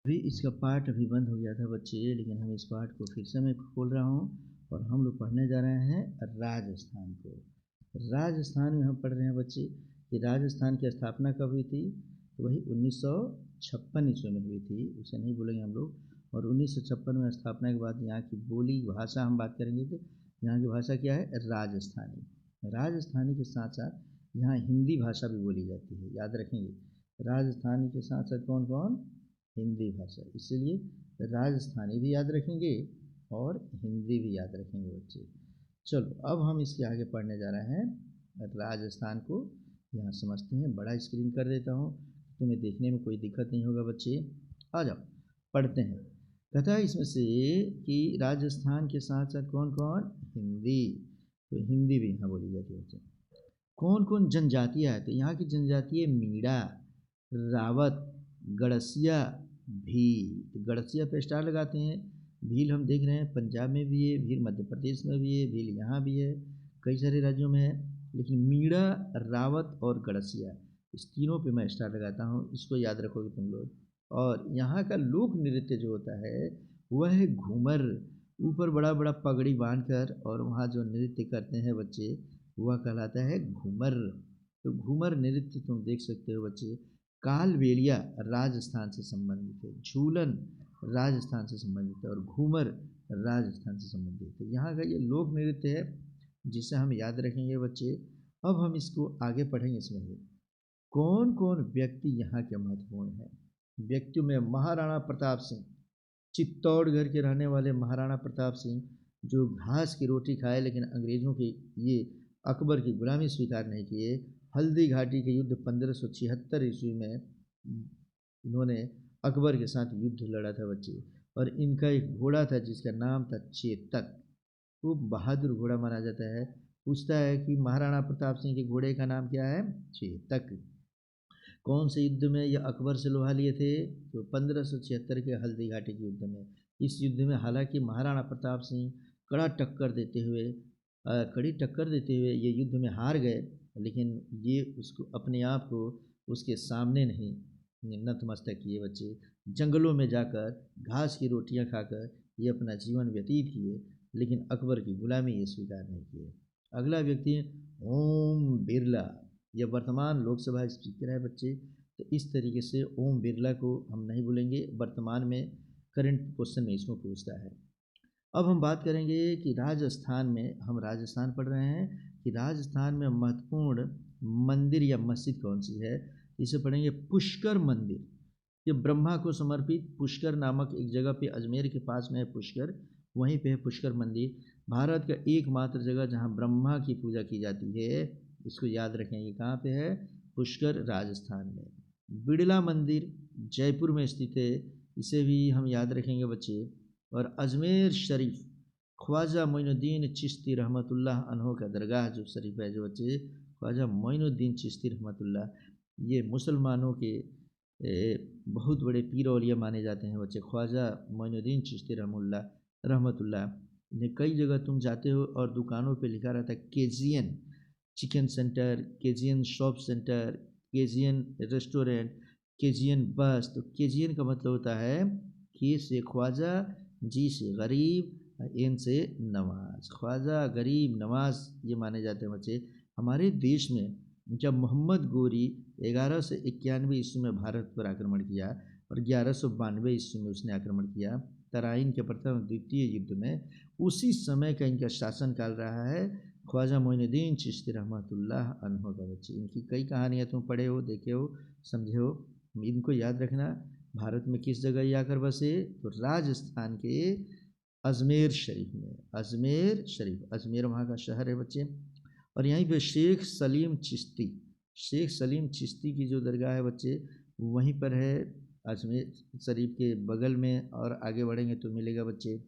अभी इसका पाठ अभी बंद हो गया था बच्चे, लेकिन हम इस पाठ को फिर से मैं खोल रहा हूँ और हम लोग पढ़ने जा रहे हैं राजस्थान को। राजस्थान में हम पढ़ रहे हैं बच्चे कि राजस्थान की स्थापना कब हुई थी। तो वही 1956 ईस्वी में हुई थी, उसे नहीं भूलेंगे हम लोग। और 1956 में स्थापना के बाद यहाँ की बोली भाषा हम बात करेंगे तो यहाँ की भाषा क्या है, राजस्थानी। राजस्थानी के साथ साथ यहाँ हिंदी भाषा भी बोली जाती है, याद रखेंगे। राजस्थानी के साथ साथ कौन कौन, हिंदी भाषा, इसीलिए राजस्थानी भी याद रखेंगे और हिंदी भी याद रखेंगे बच्चे। चलो अब हम इसके आगे पढ़ने जा रहे हैं राजस्थान को। यहाँ समझते हैं, बड़ा स्क्रीन कर देता हूँ, तुम्हें देखने में कोई दिक्कत नहीं होगा बच्चे। आ जाओ पढ़ते हैं। कहता है इसमें से कि राजस्थान के साथ साथ कौन कौन, हिंदी, तो हिंदी भी यहाँ बोली जाती है बच्चे। कौन कौन जनजातियाँ है, तो यहाँ की जनजाति है मीणा, रावत, गड़सिया, भील। तो गड़सिया पे स्टार लगाते हैं। भील हम देख रहे हैं पंजाब में भी है, भील मध्य प्रदेश में भी है, भील यहाँ भी है, कई सारे राज्यों में है। लेकिन मीणा, रावत और गड़सिया, इस तीनों पे मैं स्टार लगाता हूँ, इसको याद रखोगे तुम लोग। और यहाँ का लोक नृत्य जो होता है वह है घूमर। ऊपर बड़ा बड़ा पगड़ी बांधकर और वहाँ जो नृत्य करते हैं बच्चे, वह कहलाता है घूमर। तो घूमर नृत्य तुम देख सकते हो बच्चे। कालबेलिया राजस्थान से संबंधित है, झूलन राजस्थान से संबंधित है और घूमर राजस्थान से संबंधित है। यहाँ का ये लोक नृत्य है जिसे हम याद रखेंगे बच्चे। अब हम इसको आगे पढ़ेंगे। इसमें है कौन कौन व्यक्ति यहाँ के महत्वपूर्ण हैं। व्यक्तियों में महाराणा प्रताप सिंह, चित्तौड़गढ़ के रहने वाले महाराणा प्रताप सिंह, जो घास की रोटी खाए लेकिन अंग्रेजों की ये अकबर की गुलामी स्वीकार नहीं किए। हल्दी घाटी के युद्ध 1576 ईस्वी में इन्होंने अकबर के साथ युद्ध लड़ा था बच्चे। और इनका एक घोड़ा था जिसका नाम था चेतक, खूब बहादुर घोड़ा माना जाता है। पूछता है कि महाराणा प्रताप सिंह के घोड़े का नाम क्या है, चेतक। कौन से युद्ध में ये अकबर से लोहा लिए थे, तो 1576 के हल्दी घाटी के युद्ध में। इस युद्ध में हालांकि महाराणा प्रताप सिंह कड़ी टक्कर देते हुए ये युद्ध में हार गए, लेकिन ये उसको अपने आप को उसके सामने नहीं नतमस्तक किए बच्चे। जंगलों में जाकर घास की रोटियां खाकर ये अपना जीवन व्यतीत किए, लेकिन अकबर की गुलामी ये स्वीकार नहीं किए। अगला व्यक्ति है ओम बिरला, ये वर्तमान लोकसभा स्पीकर है बच्चे। तो इस तरीके से ओम बिरला को हम नहीं भूलेंगे, वर्तमान में करंट क्वेश्चन में इसको पूछता है। अब हम बात करेंगे कि राजस्थान में, हम राजस्थान पढ़ रहे हैं कि राजस्थान में महत्वपूर्ण मंदिर या मस्जिद कौन सी है। इसे पढ़ेंगे पुष्कर मंदिर। ये ब्रह्मा को समर्पित पुष्कर नामक एक जगह पे अजमेर के पास में है पुष्कर, वहीं पे है पुष्कर मंदिर। भारत का एकमात्र जगह जहाँ ब्रह्मा की पूजा की जाती है, इसको याद रखेंगे कहाँ पे है, पुष्कर राजस्थान में। बिड़ला मंदिर जयपुर में स्थित है, इसे भी हम याद रखेंगे बच्चे। और अजमेर शरीफ ख्वाजा मोइनुद्दीन चिश्ती रहमतुल्लाह अन्हो का दरगाह जो शरीफ है जो बच्चे, ख्वाजा मोइनुद्दीन चिश्ती रहमतुल्लाह, ये मुसलमानों के बहुत बड़े पीर औलिया माने जाते हैं बच्चे। ख्वाजा मोइनुद्दीन चिश्ती रहमतुल्लाह ने कई जगह तुम जाते हो और दुकानों पे लिखा रहता है केजियन चिकन सेंटर, केजियन शॉप सेंटर, केजियन रेस्टोरेंट, केजियन बस। तो केजियन का मतलब होता है के से ख्वाजा, जी से गरीब, एन से नवाज। ख्वाजा गरीब नवाज ये माने जाते हैं बच्चे। हमारे देश में जब मोहम्मद गोरी 1191 ईस्वी में भारत पर आक्रमण किया और 1192 ईस्वी में उसने आक्रमण किया तराइन के प्रथम द्वितीय युद्ध में, उसी समय का इनका शासनकाल रहा है ख्वाजा मोइनुद्दीन चिश्ती रहमतुल्लाह अन्हो का बच्चे। इनकी कई कहानियाँ तुम पढ़े हो, देखे हो, समझे हो, इनको याद रखना। भारत में किस जगह ये आकर बसे, तो राजस्थान के अजमेर शरीफ में। अजमेर शरीफ, अजमेर वहाँ का शहर है बच्चे। और यहीं पे शेख सलीम चिश्ती, शेख सलीम चिश्ती की जो दरगाह है बच्चे वहीं पर है अजमेर शरीफ के बगल में। और आगे बढ़ेंगे तो मिलेगा बच्चे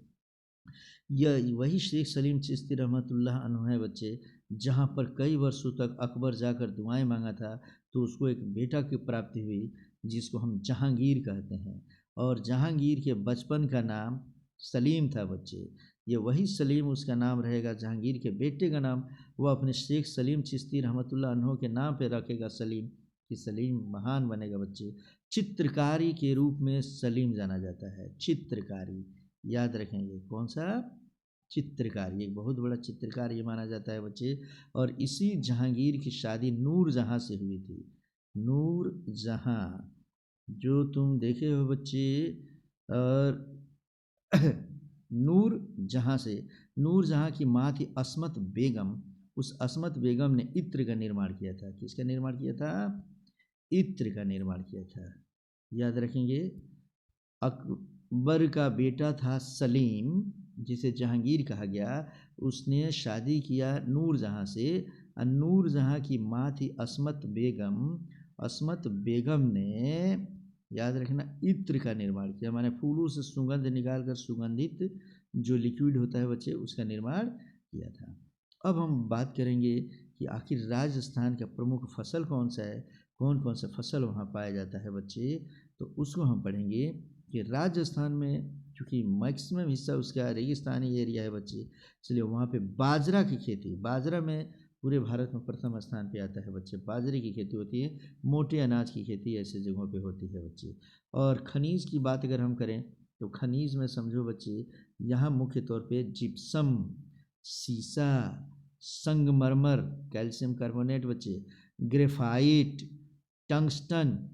यह वही शेख सलीम चिश्ती रहमतुल्लाह अन्हु है बच्चे, जहाँ पर कई वर्षों तक अकबर जाकर दुआएं मांगा था तो उसको एक बेटा की प्राप्ति हुई जिसको हम जहांगीर कहते हैं। और जहांगीर के बचपन का नाम सलीम था बच्चे। ये वही सलीम उसका नाम रहेगा, जहांगीर के बेटे का नाम वह अपने शेख सलीम चिश्ती रहमतुल्लाह अन्हु के नाम पे रखेगा सलीम, कि सलीम महान बनेगा बच्चे। चित्रकारी के रूप में सलीम जाना जाता है। चित्रकारी याद रखेंगे, कौन सा? चित्रकारी, एक बहुत बड़ा चित्रकार ये माना जाता है बच्चे। और इसी जहांगीर की शादी नूर जहाँ से हुई थी। नूर जहाँ, जो तुम देखे हो बच्चे, और नूर जहाँ से, नूर जहाँ की माँ थी असमत बेगम, उस असमत बेगम ने इत्र का निर्माण किया था। किसका निर्माण किया था? इत्र का निर्माण किया था, याद रखेंगे। अकबर का बेटा था सलीम, जिसे जहांगीर कहा गया, उसने शादी किया नूरजहाँ से। और नूरजहाँ की माँ थी असमत बेगम। असमत बेगम ने, याद रखना, इत्र का निर्माण किया, माने फूलों से सुगंध निकालकर सुगंधित जो लिक्विड होता है बच्चे, उसका निर्माण किया था। अब हम बात करेंगे कि आखिर राजस्थान का प्रमुख फसल कौन सा है, कौन कौन सा फसल वहाँ पाया जाता है बच्चे, तो उसको हम पढ़ेंगे कि राजस्थान में चूँकि मैक्सिमम हिस्सा उसका रेगिस्तानी एरिया है बच्चे, इसलिए वहाँ पे बाजरा की खेती, बाजरा में पूरे भारत में प्रथम स्थान पे आता है बच्चे। बाजरे की खेती होती है, मोटे अनाज की खेती ऐसे जगहों पे होती है बच्चे। और खनिज की बात अगर हम करें तो खनिज में समझो बच्चे, यहाँ मुख्य तौर पे जिप्सम, सीसा, संगमरमर, कैल्शियम कार्बोनेट बच्चे, ग्रेफाइट, टंगस्टन,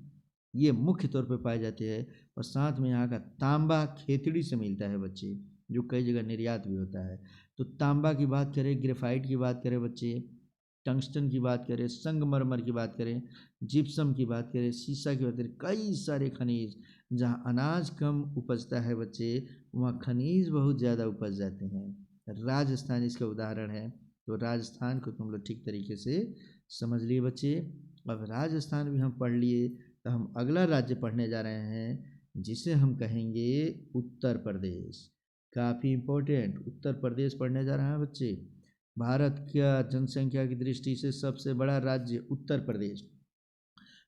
ये मुख्य तौर पे पाए जाते हैं। और साथ में यहाँ का तांबा खेतड़ी से मिलता है बच्चे, जो कई जगह निर्यात भी होता है। तो तांबा की बात करें, ग्रेफाइट की बात करें बच्चे, टंगस्टन की बात करें, संगमरमर की बात करें, जिप्सम की बात करें, सीसा की बात करें, कई सारे खनिज। जहाँ अनाज कम उपजता है बच्चे, वहाँ खनिज बहुत ज़्यादा उपज जाते हैं। राजस्थान इसका उदाहरण है। तो राजस्थान को तुम लोग ठीक तरीके से समझ लिए बच्चे। अब राजस्थान भी हम पढ़ लिए, तो हम अगला राज्य पढ़ने जा रहे हैं, जिसे हम कहेंगे उत्तर प्रदेश। काफ़ी इम्पोर्टेंट, उत्तर प्रदेश पढ़ने जा रहे हैं बच्चे। भारत का जनसंख्या की दृष्टि से सबसे बड़ा राज्य उत्तर प्रदेश।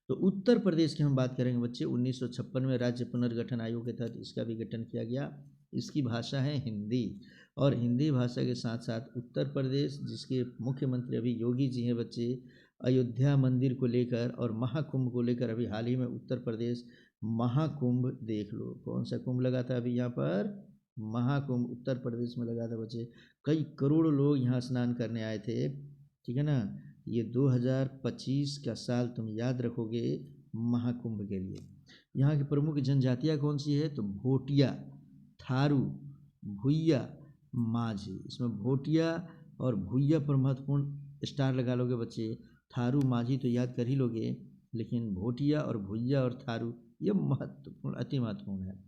तो उत्तर प्रदेश की हम बात करेंगे बच्चे। 1956 में राज्य पुनर्गठन आयोग के तहत इसका भी गठन किया गया। इसकी भाषा है हिंदी, और हिंदी भाषा के साथ साथ उत्तर प्रदेश, जिसके मुख्यमंत्री अभी योगी जी हैं बच्चे, अयोध्या मंदिर को लेकर और महाकुंभ को लेकर अभी हाल ही में उत्तर प्रदेश महाकुंभ, देख लो कौन सा कुंभ लगा था अभी यहाँ पर, महाकुंभ उत्तर प्रदेश में लगा था बच्चे। कई करोड़ लोग यहाँ स्नान करने आए थे, ठीक है ना। ये 2025 का साल तुम याद रखोगे महाकुंभ के लिए। यहाँ की प्रमुख जनजातियाँ कौन सी है, तो भोटिया, थारू, भुइया, माझी। इसमें भोटिया और भुइया पर महत्वपूर्ण स्टार लगा लोगे बच्चे। थारू माझी तो याद कर ही लोगे, लेकिन भोटिया और भुइया और थारू ये महत्वपूर्ण, अति महत्वपूर्ण है।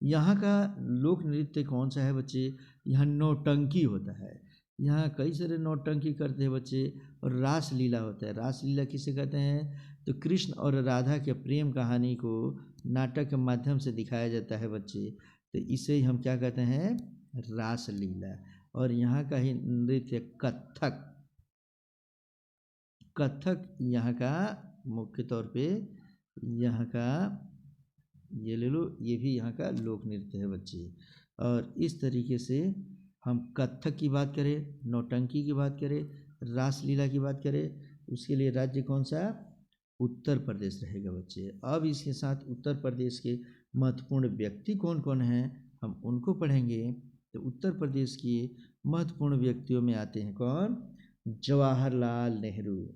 यहाँ का लोक नृत्य कौन सा है बच्चे, यहाँ नौटंकी होता है। यहाँ कई सारे नौटंकी करते हैं बच्चे, और रासलीला होता है। रासलीला किसे कहते हैं, तो कृष्ण और राधा के प्रेम कहानी को नाटक के माध्यम से दिखाया जाता है बच्चे, तो इसे हम क्या कहते हैं, रासलीला। और यहाँ का ही नृत्य कथक, कथक यहाँ का मुख्य तौर पे, यहाँ का ये ले लो, ये भी यहाँ का लोक नृत्य है बच्चे। और इस तरीके से हम कथक की बात करें, नौटंकी की बात करें, रासलीला की बात करें, उसके लिए राज्य कौन सा, उत्तर प्रदेश रहेगा बच्चे। अब इसके साथ उत्तर प्रदेश के महत्वपूर्ण व्यक्ति कौन कौन हैं, हम उनको पढ़ेंगे। तो उत्तर प्रदेश के महत्वपूर्ण व्यक्तियों में आते हैं कौन, जवाहरलाल नेहरू,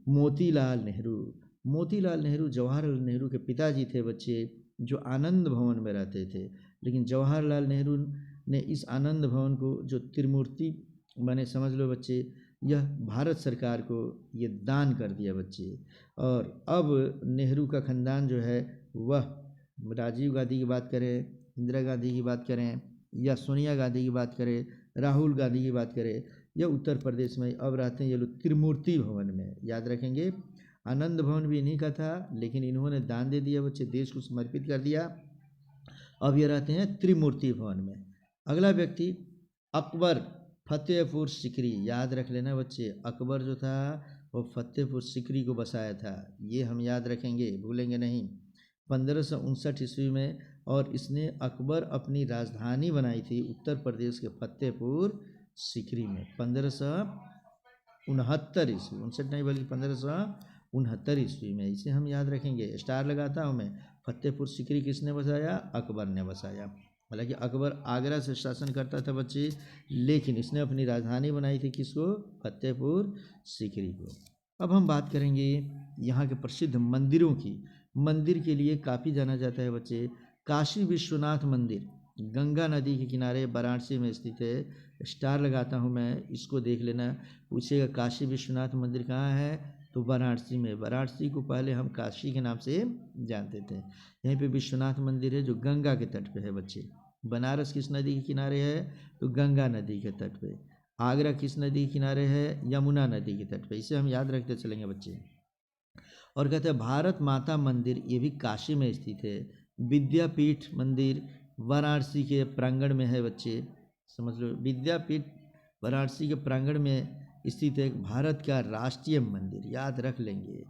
मोतीलाल नेहरू। मोतीलाल नेहरू जवाहरलाल नेहरू के पिताजी थे बच्चे, जो आनंद भवन में रहते थे। लेकिन जवाहरलाल नेहरू ने इस आनंद भवन को, जो त्रिमूर्ति माने समझ लो बच्चे, यह भारत सरकार को ये दान कर दिया बच्चे। और अब नेहरू का ख़ानदान जो है, वह राजीव गांधी की बात करें, इंदिरा गांधी की बात करें, या सोनिया गांधी की बात करें, राहुल गांधी की बात करें, यह उत्तर प्रदेश में अब रहते हैं ये लोग त्रिमूर्ति भवन में। याद रखेंगे, आनंद भवन भी इन्हीं का था, लेकिन इन्होंने दान दे दिया बच्चे, देश को समर्पित कर दिया। अब ये रहते हैं त्रिमूर्ति भवन में। अगला व्यक्ति अकबर फतेहपुर सिकरी, याद रख लेना बच्चे, अकबर जो था वो फतेहपुर सिकरी को बसाया था, ये हम याद रखेंगे, भूलेंगे नहीं। 1559 ईस्वी में, और इसने अकबर अपनी राजधानी बनाई थी उत्तर प्रदेश के फतेहपुर सिकरी में 1569 ईस्वी, 59 नहीं बल्कि 1500 69 ईस्वी में। इसे हम याद रखेंगे। स्टार लगाता हूँ मैं। फतेहपुर सीकरी किसने बसाया? अकबर ने बसाया। हालांकि अकबर आगरा से शासन करता था बच्चे, लेकिन इसने अपनी राजधानी बनाई थी किसको? फतेहपुर सीकरी को। अब हम बात करेंगे यहाँ के प्रसिद्ध मंदिरों की। मंदिर के लिए काफ़ी जाना जाता है बच्चे। काशी विश्वनाथ मंदिर गंगा नदी के किनारे वाराणसी में स्थित है। स्टार लगाता हूँ मैं, इसको देख लेना। पूछेगा काशी विश्वनाथ मंदिर कहाँ है, तो वाराणसी में। वाराणसी को पहले हम काशी के नाम से जानते थे। यहीं पे विश्वनाथ मंदिर है जो गंगा के तट पे है बच्चे। बनारस किस नदी के किनारे है, तो गंगा नदी के तट पे। आगरा किस नदी के किनारे है, यमुना नदी के तट पे। इसे हम याद रखते चलेंगे बच्चे। और कहते हैं भारत माता मंदिर, ये भी काशी में स्थित है। विद्यापीठ मंदिर वाराणसी के प्रांगण में है बच्चे, समझ लो। विद्यापीठ वाराणसी के प्रांगण में स्थित है। भारत का राष्ट्रीय मंदिर, याद रख लेंगे।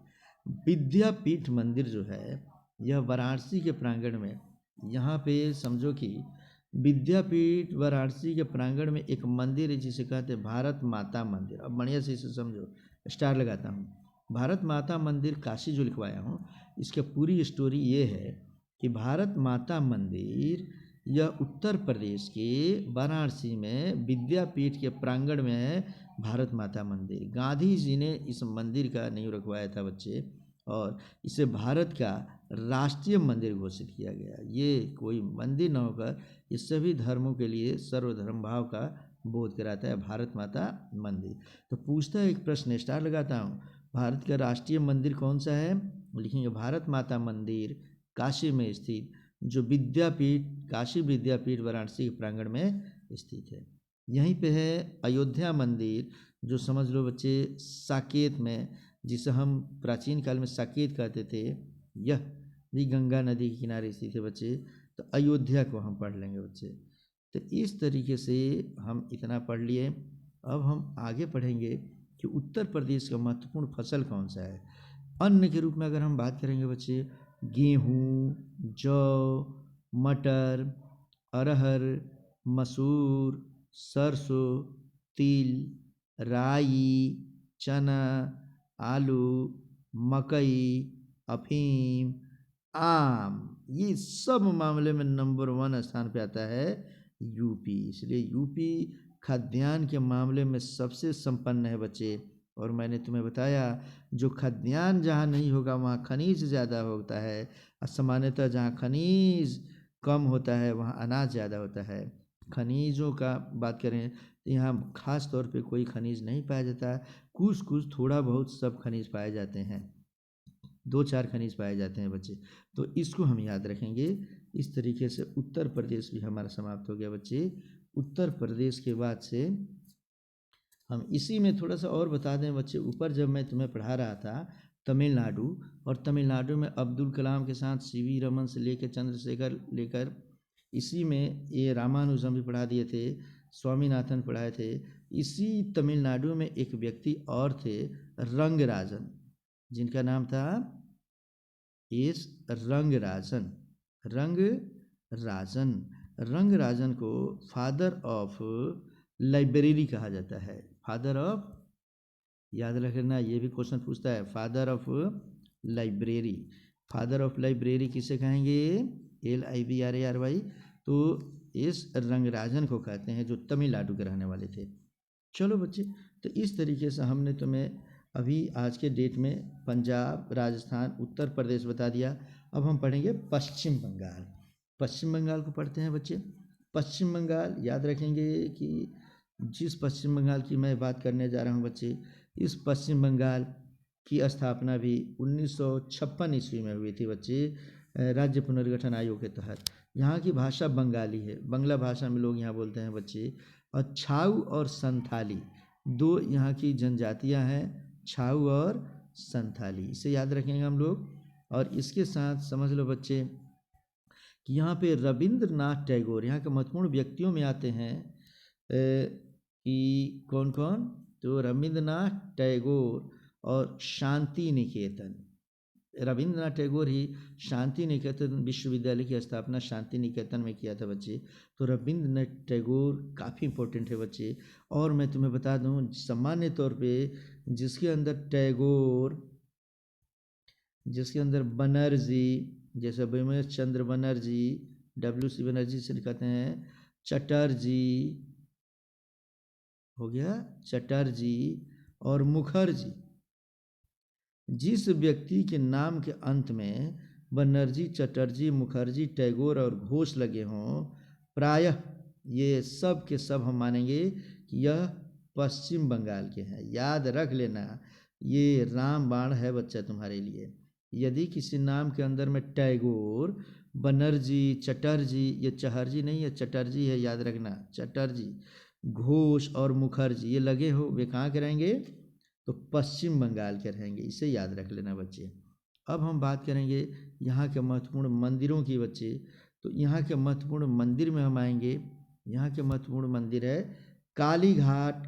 विद्यापीठ मंदिर जो है यह वाराणसी के प्रांगण में, यहाँ पे समझो कि विद्यापीठ वाराणसी के प्रांगण में एक मंदिर है जिसे कहते हैं भारत माता मंदिर। अब बढ़िया से इसे समझो। स्टार लगाता हूँ। भारत माता मंदिर काशी जो लिखवाया हूँ, इसकी पूरी स्टोरी ये है कि भारत माता मंदिर यह उत्तर प्रदेश के वाराणसी में विद्यापीठ के प्रांगण में है। भारत माता मंदिर गांधी जी ने इस मंदिर का नींव रखवाया था बच्चे, और इसे भारत का राष्ट्रीय मंदिर घोषित किया गया। ये कोई मंदिर न होकर ये सभी धर्मों के लिए सर्वधर्म भाव का बोध कराता है भारत माता मंदिर। तो पूछता है एक प्रश्न, स्टार लगाता हूँ। भारत का राष्ट्रीय मंदिर कौन सा है, लिखेंगे भारत माता मंदिर काशी में स्थित, जो विद्यापीठ काशी विद्यापीठ वाराणसी के प्रांगण में स्थित है। यहीं पे है अयोध्या मंदिर, जो समझ लो बच्चे साकेत में, जिसे हम प्राचीन काल में साकेत कहते थे, यह भी गंगा नदी के किनारे स्थित है बच्चे। तो अयोध्या को हम पढ़ लेंगे बच्चे। तो इस तरीके से हम इतना पढ़ लिए। अब हम आगे पढ़ेंगे कि उत्तर प्रदेश का महत्वपूर्ण फसल कौन सा है। अन्न के रूप में अगर हम बात करेंगे बच्चे, गेहूँ, जौ, मटर, अरहर, मसूर, सरसों, तिल, राई, चना, आलू, मकई, अफीम, आम, ये सब मामले में नंबर 1 स्थान पे आता है यूपी। इसलिए यूपी खाद्यान्न के मामले में सबसे संपन्न है बच्चे। और मैंने तुम्हें बताया जो खाद्यान्न जहाँ नहीं होगा वहाँ खनिज ज़्यादा होता है, और सामान्यतः जहाँ खनिज कम होता है वहाँ अनाज ज़्यादा होता है। खनिजों का बात करें तो यहाँ खास तौर पे कोई खनिज नहीं पाया जाता। कुछ कुछ थोड़ा बहुत सब खनिज पाए जाते हैं, 2-4 खनिज पाए जाते हैं बच्चे। तो इसको हम याद रखेंगे। इस तरीके से उत्तर प्रदेश भी हमारा समाप्त हो गया बच्चे। उत्तर प्रदेश के बाद से हम इसी में थोड़ा सा और बता दें बच्चे, ऊपर जब मैं तुम्हें पढ़ा रहा था तमिलनाडु, और तमिलनाडु में अब्दुल कलाम के साथ सीवी रमन से लेकर चंद्रशेखर लेकर, इसी में ये रामानुजम भी पढ़ा दिए थे, स्वामीनाथन पढ़ाए थे। इसी तमिलनाडु में एक व्यक्ति और थे, रंगराजन, जिनका नाम था एस रंगराजन। रंगराजन रंगराजन को फादर ऑफ लाइब्रेरी कहा जाता है। फादर ऑफ, याद रखना, ये भी क्वेश्चन पूछता है, father of library. Father of library किसे कहेंगे, LIBRARY। तो इस रंगराजन को कहते हैं, जो तमिलनाडु के रहने वाले थे। चलो बच्चे, तो इस तरीके से हमने तुम्हें अभी आज के डेट में पंजाब, राजस्थान, उत्तर प्रदेश बता दिया। अब हम पढ़ेंगे पश्चिम बंगाल। पश्चिम बंगाल को पढ़ते हैं बच्चे। पश्चिम बंगाल याद रखेंगे कि जिस पश्चिम बंगाल की मैं बात करने जा रहा हूँ बच्चे, इस पश्चिम बंगाल की स्थापना भी 1956 ईस्वी में हुई थी बच्चे, राज्य पुनर्गठन आयोग के तहत। यहाँ की भाषा बंगाली है, बंगला भाषा में लोग यहाँ बोलते हैं बच्चे। और छाऊ और संथाली, 2 यहाँ की जनजातियाँ हैं, छाऊ और संथाली, इसे याद रखेंगे हम लोग। और इसके साथ समझ लो बच्चे कि यहाँ पे रविंद्रनाथ टैगोर यहाँ के महत्वपूर्ण व्यक्तियों में आते हैं। कि कौन कौन, तो रविंद्रनाथ टैगोर और शांति निकेतन। रविंद्रनाथ टैगोर ही शांति निकेतन विश्वविद्यालय की स्थापना शांति निकेतन में किया था बच्चे। तो रविंद्रनाथ टैगोर काफ़ी इंपॉर्टेंट है बच्चे। और मैं तुम्हें बता दूं, सामान्य तौर पे जिसके अंदर टैगोर जिसके अंदर बनर्जी, जैसे बिमल चंद्र बनर्जी, WC बनर्जी से लिखाते हैं चटर्जी, हो गया चटर्जी, और मुखर्जी। जिस व्यक्ति के नाम के अंत में बनर्जी, चटर्जी, मुखर्जी, टैगोर और घोष लगे हों, प्रायः ये सब के सब हम मानेंगे कि यह पश्चिम बंगाल के हैं। याद रख लेना, ये रामबाण है बच्चा तुम्हारे लिए। यदि किसी नाम के अंदर में टैगोर, बनर्जी, चटर्जी, ये चहर्जी नहीं है, चटर्जी है, याद रखना, चटर्जी, घोष और मुखर्जी ये लगे हो, वे कहाँ के रहेंगे? तो पश्चिम बंगाल के रहेंगे। इसे याद रख लेना बच्चे। अब हम बात करेंगे यहाँ के महत्वपूर्ण मंदिरों की बच्चे। तो यहाँ के महत्वपूर्ण मंदिर में हम आएंगे। यहाँ के महत्वपूर्ण मंदिर है काली घाट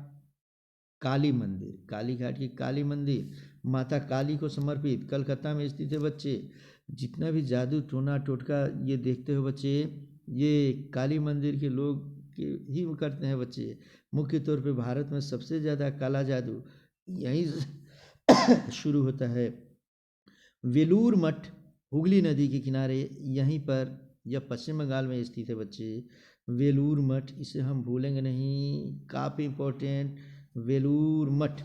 काली मंदिर, काली घाट की काली मंदिर माता काली को समर्पित, कलकत्ता में स्थित है बच्चे। जितना भी जादू टोना टोटका ये देखते हो बच्चे, ये काली मंदिर के लोग ही करते हैं बच्चे। मुख्य तौर पे भारत में सबसे ज़्यादा काला जादू यहीं से शुरू होता है। वेलूर मठ हुगली नदी के किनारे, यहीं पर, यह पश्चिम बंगाल में स्थित है बच्चे। वेलूर मठ, इसे हम भूलेंगे नहीं, काफ़ी इम्पोर्टेंट। वेलूर मठ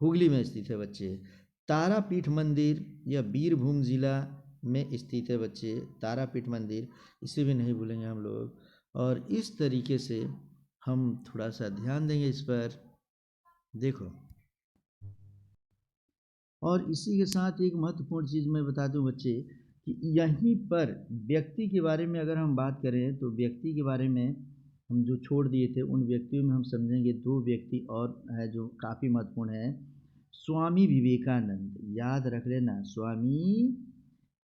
हुगली में स्थित है बच्चे। तारापीठ मंदिर, यह बीरभूम जिला में स्थित है बच्चे। तारापीठ मंदिर, इसे भी नहीं भूलेंगे हम लोग। और इस तरीके से हम थोड़ा सा ध्यान देंगे इस पर। देखो, और इसी के साथ एक महत्वपूर्ण चीज़ मैं बता दूं बच्चे कि यहीं पर व्यक्ति के बारे में अगर हम बात करें तो व्यक्ति के बारे में हम जो छोड़ दिए थे उन व्यक्तियों में हम समझेंगे दो व्यक्ति और है जो काफ़ी महत्वपूर्ण है। स्वामी विवेकानंद, याद रख लेना, स्वामी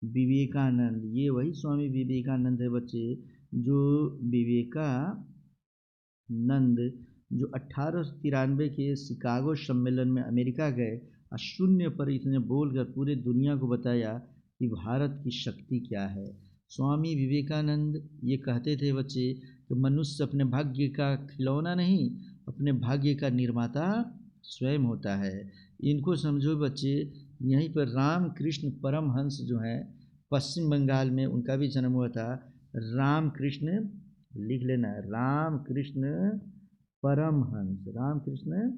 विवेकानंद, ये वही स्वामी विवेकानंद है बच्चे जो विवेकानंद जो 1893 के शिकागो सम्मेलन में अमेरिका गए और शून्य पर इसने बोलकर पूरे दुनिया को बताया कि भारत की शक्ति क्या है। स्वामी विवेकानंद ये कहते थे बच्चे कि मनुष्य अपने भाग्य का खिलौना नहीं, अपने भाग्य का निर्माता स्वयं होता है। इनको समझो बच्चे। यहीं पर रामकृष्ण परमहंस जो हैं पश्चिम बंगाल में, उनका भी जन्म हुआ था। रामकृष्ण, लिख लेना, रामकृष्ण परमहंस, रामकृष्ण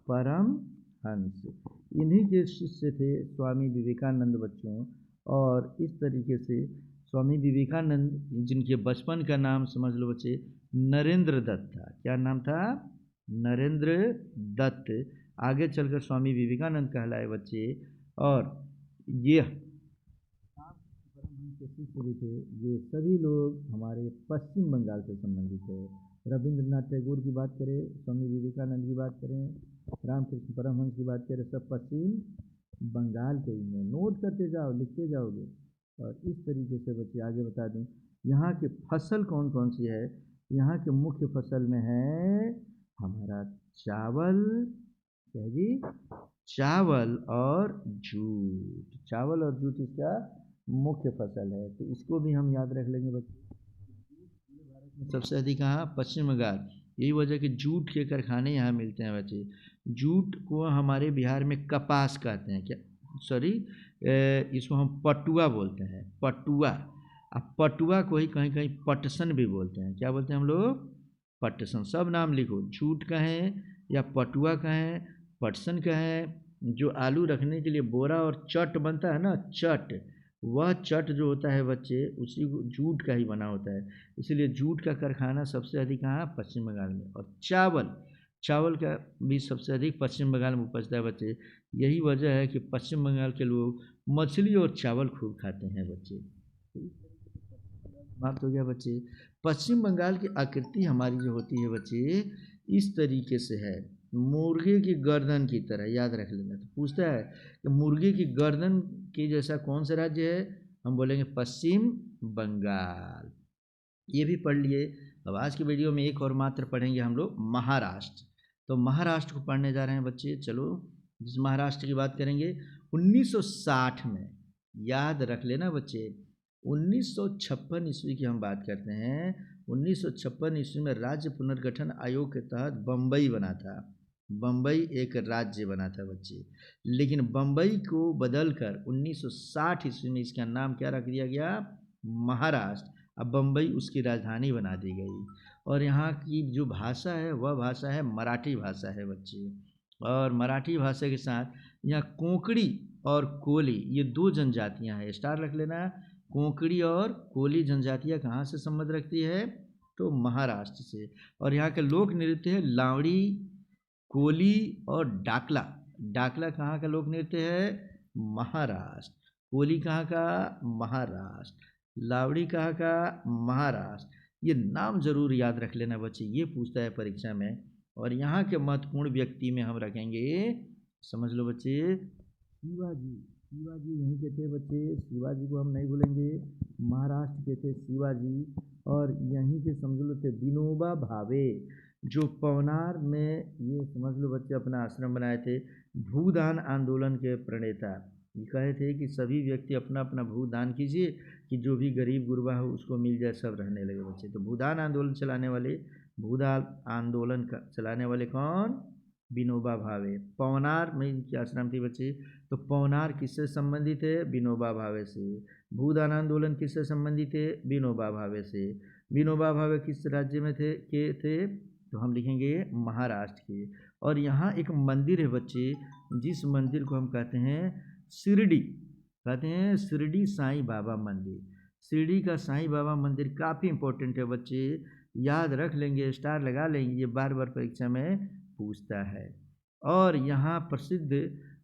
परमहंस, इन्हीं के शिष्य थे स्वामी विवेकानंद बच्चों। और इस तरीके से स्वामी विवेकानंद, जिनके बचपन का नाम समझ लो बच्चे नरेंद्र दत्त था। क्या नाम था? नरेंद्र दत्त। आगे चलकर स्वामी विवेकानंद कहलाए बच्चे। और ये परमहंस के शिष्य भी थे। ये सभी लोग हमारे पश्चिम बंगाल से संबंधित है। रविंद्रनाथ टैगोर की बात करें, स्वामी विवेकानंद की बात करें, रामकृष्ण परमहंस की बात करें, सब पश्चिम बंगाल के ही हैं। नोट करते जाओ, लिखते जाओगे। और इस तरीके से बच्चे आगे बता दूं, यहाँ की फसल कौन कौन सी है। यहाँ के मुख्य फसल में है हमारा चावल, क्या जी? चावल और जूट। चावल और जूट इसका मुख्य फसल है, तो इसको भी हम याद रख लेंगे बच्चे। सबसे अधिक कहाँ? पश्चिम बंगाल। यही वजह कि जूट के कारखाने यहाँ मिलते हैं बच्चे। जूट को हमारे बिहार में कपास कहते हैं, क्या, सॉरी, इसको हम पटुआ बोलते हैं, पटुआ। अब पटुआ को ही कहीं कहीं पटसन भी बोलते हैं। क्या बोलते हैं हम लोग? पटसन। सब नाम लिखो, जूट कहें या पटुआ कहें, पटसन कहें। जो आलू रखने के लिए बोरा और चट बनता है ना, चट, वह चट जो होता है बच्चे, उसी को जूट का ही बना होता है। इसीलिए जूट का कारखाना सबसे अधिक कहाँ? पश्चिम बंगाल में। और चावल, चावल का भी सबसे अधिक पश्चिम बंगाल में उपजता है बच्चे। यही वजह है कि पश्चिम बंगाल के लोग मछली और चावल खूब खाते हैं बच्चे। समाप्त हो गया बच्चे। पश्चिम बंगाल की आकृति हमारी जो होती है बच्चे इस तरीके से है, मुर्गे की गर्दन की तरह, याद रख लेना। तो पूछता है कि मुर्गे की गर्दन के जैसा कौन सा राज्य है? हम बोलेंगे पश्चिम बंगाल। ये भी पढ़ लिए। अब आज की वीडियो में एक और मात्र पढ़ेंगे हम लोग महाराष्ट्र। तो महाराष्ट्र को पढ़ने जा रहे हैं बच्चे। चलो, जिस महाराष्ट्र की बात करेंगे 1960 में, याद रख लेना बच्चे, 1956 ईस्वी की हम बात करते हैं। 1956 ईस्वी में राज्य पुनर्गठन आयोग के तहत बम्बई बना था। बम्बई एक राज्य बना था बच्चे, लेकिन बम्बई को बदलकर 1960 ईस्वी में इसका नाम क्या रख दिया गया, महाराष्ट्र। अब बम्बई उसकी राजधानी बना दी गई। और यहाँ की जो भाषा है वह भाषा है मराठी भाषा है बच्चे। और मराठी भाषा के साथ यहाँ कोंकणी और कोली ये दो जनजातियाँ हैं, स्टार रख लेना। कोंकणी और कोली जनजातियाँ कहाँ से संबंध रखती है, तो महाराष्ट्र से। और यहाँ के लोक नृत्य है लावड़ी, कोली और डाकला। डाकला कहाँ का लोक नृत्य है, महाराष्ट्र। कोली कहाँ का, महाराष्ट्र। लावड़ी कहाँ का, महाराष्ट्र। ये नाम जरूर याद रख लेना बच्चे, ये पूछता है परीक्षा में। और यहाँ के महत्वपूर्ण व्यक्ति में हम रखेंगे, समझ लो बच्चे, शिवाजी। शिवाजी यहीं के थे बच्चे, शिवाजी को हम नहीं भूलेंगे। महाराष्ट्र के थे शिवाजी। और यहीं के समझ लो थे विनोबा भावे, जो पवनार में ये समझ लो बच्चे अपना आश्रम बनाए थे। भूदान आंदोलन के प्रणेता ये कहे थे कि सभी व्यक्ति अपना अपना भूदान कीजिए कि जो भी गरीब गुरबा हो उसको मिल जाए, सब रहने लगे बच्चे। तो भूदान आंदोलन चलाने वाले, भूदान आंदोलन का चलाने वाले कौन, विनोबा भावे। पवनार में इनकी आश्रम थी बच्चे। तो पवनार किससे संबंधित है, विनोबा भावे से। भूदान आंदोलन किससे संबंधित है, विनोबा भावे से। विनोबा भावे किस राज्य में थे, तो हम लिखेंगे महाराष्ट्र के। और यहाँ एक मंदिर है बच्चे, जिस मंदिर को हम कहते हैं शिरडी, कहते हैं शिरडी साईं बाबा मंदिर। शिरडी का साईं बाबा मंदिर काफ़ी इंपॉर्टेंट है बच्चे, याद रख लेंगे, स्टार लगा लेंगे, ये बार बार परीक्षा में पूछता है। और यहाँ प्रसिद्ध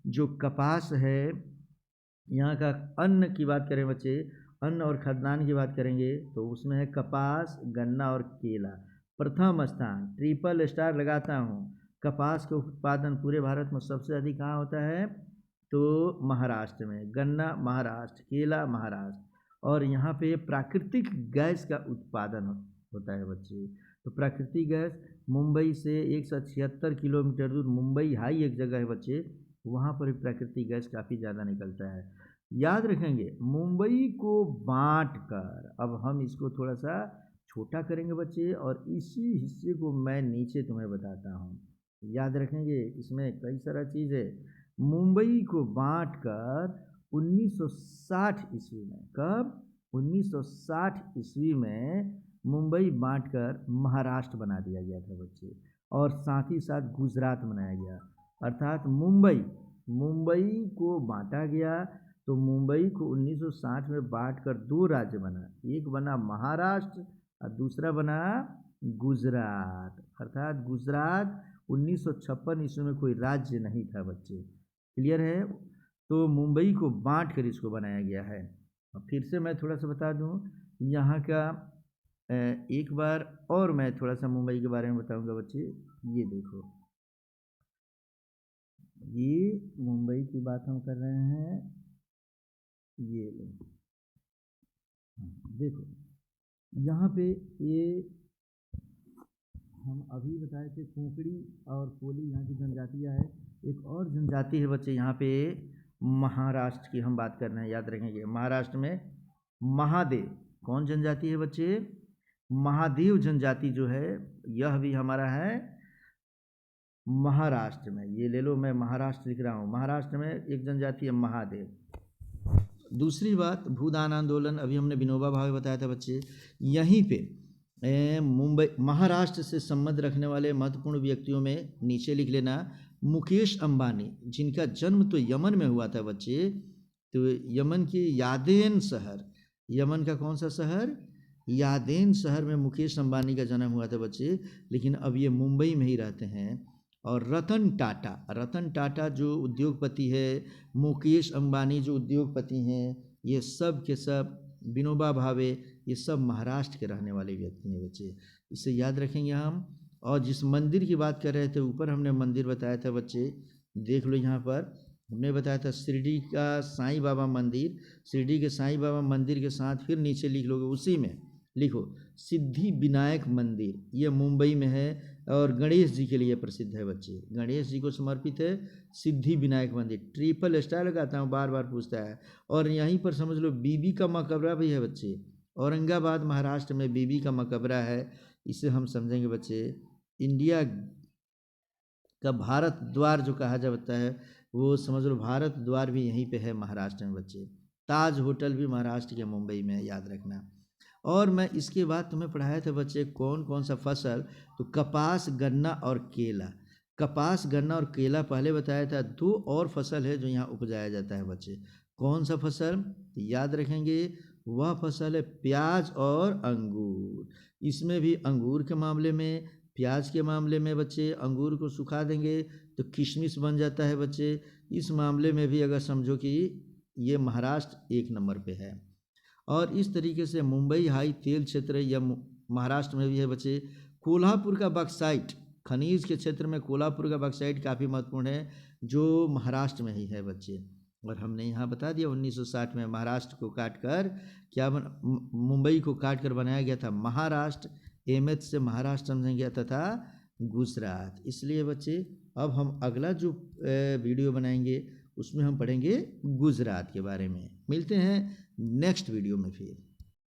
जो कपास है, यहाँ का अन्न की बात करें बच्चे, अन्न और खाद्यान्न की बात करेंगे तो उसमें है कपास, गन्ना और केला। प्रथम स्थान, ट्रिपल स्टार लगाता हूँ। कपास का उत्पादन पूरे भारत में सबसे अधिक कहाँ होता है, तो महाराष्ट्र में। गन्ना महाराष्ट्र, केला महाराष्ट्र। और यहाँ पे प्राकृतिक गैस का उत्पादन होता है बच्चे। तो प्राकृतिक गैस मुंबई से 176 किलोमीटर दूर मुंबई हाई एक जगह है बच्चे, वहाँ पर प्राकृतिक गैस काफ़ी ज़्यादा निकलता है। याद रखेंगे मुंबई को बांट कर, अब हम इसको थोड़ा सा छोटा करेंगे बच्चे, और इसी हिस्से को मैं नीचे तुम्हें बताता हूँ। याद रखेंगे, इसमें कई सारा चीज़ है। मुंबई को बांट कर 1960 ईस्वी में, कब, 1960 ईस्वी में मुंबई बांटकर महाराष्ट्र बना दिया गया था बच्चे। और साथ ही साथ गुजरात बनाया गया। अर्थात मुंबई को बांटा गया, तो मुंबई को 1960 में बांटकर दो राज्य बना, एक बना महाराष्ट्र और दूसरा बना गुजरात। अर्थात गुजरात 1956 ईस्वी में कोई राज्य नहीं था बच्चे, क्लियर है। तो मुंबई को बांट कर इसको बनाया गया है। अब फिर से मैं थोड़ा सा बता दूं यहाँ का, एक बार और मैं थोड़ा सा मुंबई के बारे में बताऊंगा बच्चे। ये देखो, ये मुंबई की बात हम कर रहे हैं, ये लो, देखो यहाँ पे ये हम अभी बताए थे कोंकणी और कोली यहाँ की जनजातियाँ है। एक और जनजाति है बच्चे यहाँ पे, महाराष्ट्र की हम बात कर रहे हैं, याद रखेंगे। महाराष्ट्र में महादेव, कौन जनजाति है बच्चे, महादेव जनजाति जो है, यह भी हमारा है महाराष्ट्र में। ये ले लो, मैं महाराष्ट्र लिख रहा हूँ। महाराष्ट्र में एक जनजाति है महादेव। दूसरी बात, भूदान आंदोलन, अभी हमने विनोबा भावे बताया था बच्चे। यहीं पे मुंबई, महाराष्ट्र से संबंध रखने वाले महत्वपूर्ण व्यक्तियों में नीचे लिख लेना मुकेश अंबानी, जिनका जन्म तो यमन में हुआ था बच्चे। तो यमन की यादेन शहर, यमन का कौन सा शहर, यादेन शहर में मुकेश अंबानी का जन्म हुआ था बच्चे, लेकिन अब ये मुंबई में ही रहते हैं। और रतन टाटा जो उद्योगपति है, मुकेश अंबानी जो उद्योगपति हैं, ये सब के सब, विनोबा भावे, ये सब महाराष्ट्र के रहने वाले व्यक्ति हैं बच्चे, इसे याद रखेंगे हम। और जिस मंदिर की बात कर रहे थे, ऊपर हमने मंदिर बताया था बच्चे, देख लो यहाँ पर हमने बताया था शिरडी का साईं बाबा मंदिर। शिरडी के साईं बाबा मंदिर के साथ फिर नीचे लिख लोगे, उसी में लिखो सिद्धि विनायक मंदिर, ये मुंबई में है और गणेश जी के लिए प्रसिद्ध है बच्चे। गणेश जी को समर्पित है सिद्धि विनायक मंदिर। ट्रिपल स्टार लगाता हूँ, बार बार पूछता है। और यहीं पर समझ लो बीबी का मकबरा भी है बच्चे, औरंगाबाद महाराष्ट्र में बीबी का मकबरा है। इसे हम समझेंगे बच्चे इंडिया का भारत द्वार जो कहा जाता है, वो समझ लो भारत द्वार भी यहीं पे है महाराष्ट्र में बच्चे। ताज होटल भी महाराष्ट्र के मुंबई में है, याद रखना। और मैं इसके बाद तुम्हें पढ़ाया था बच्चे कौन कौन सा फसल, तो कपास, गन्ना और केला। कपास, गन्ना और केला पहले बताया था। दो और फसल है जो यहाँ उपजाया जाता है बच्चे। कौन सा फसल, तो याद रखेंगे वह फसल है प्याज और अंगूर। इसमें भी अंगूर के मामले में, प्याज के मामले में बच्चे अंगूर को सुखा देंगे तो किशमिश बन जाता है बच्चे। इस मामले में भी अगर समझो कि ये महाराष्ट्र एक नंबर पे है। और इस तरीके से मुंबई हाई तेल क्षेत्र या महाराष्ट्र में भी है बच्चे। कोल्हापुर का बक्साइट, खनिज के क्षेत्र में कोल्हापुर का बक्साइट काफ़ी महत्वपूर्ण है, जो महाराष्ट्र में ही है बच्चे। और हमने यहाँ बता दिया 1960 में महाराष्ट्र को काट कर मुंबई को काट कर बनाया गया था महाराष्ट्र। एमएच से महाराष्ट्र समझा गया तथा गुजरात। इसलिए बच्चे अब हम अगला जो वीडियो बनाएंगे उसमें हम पढ़ेंगे गुजरात के बारे में। मिलते हैं नेक्स्ट वीडियो में फिर।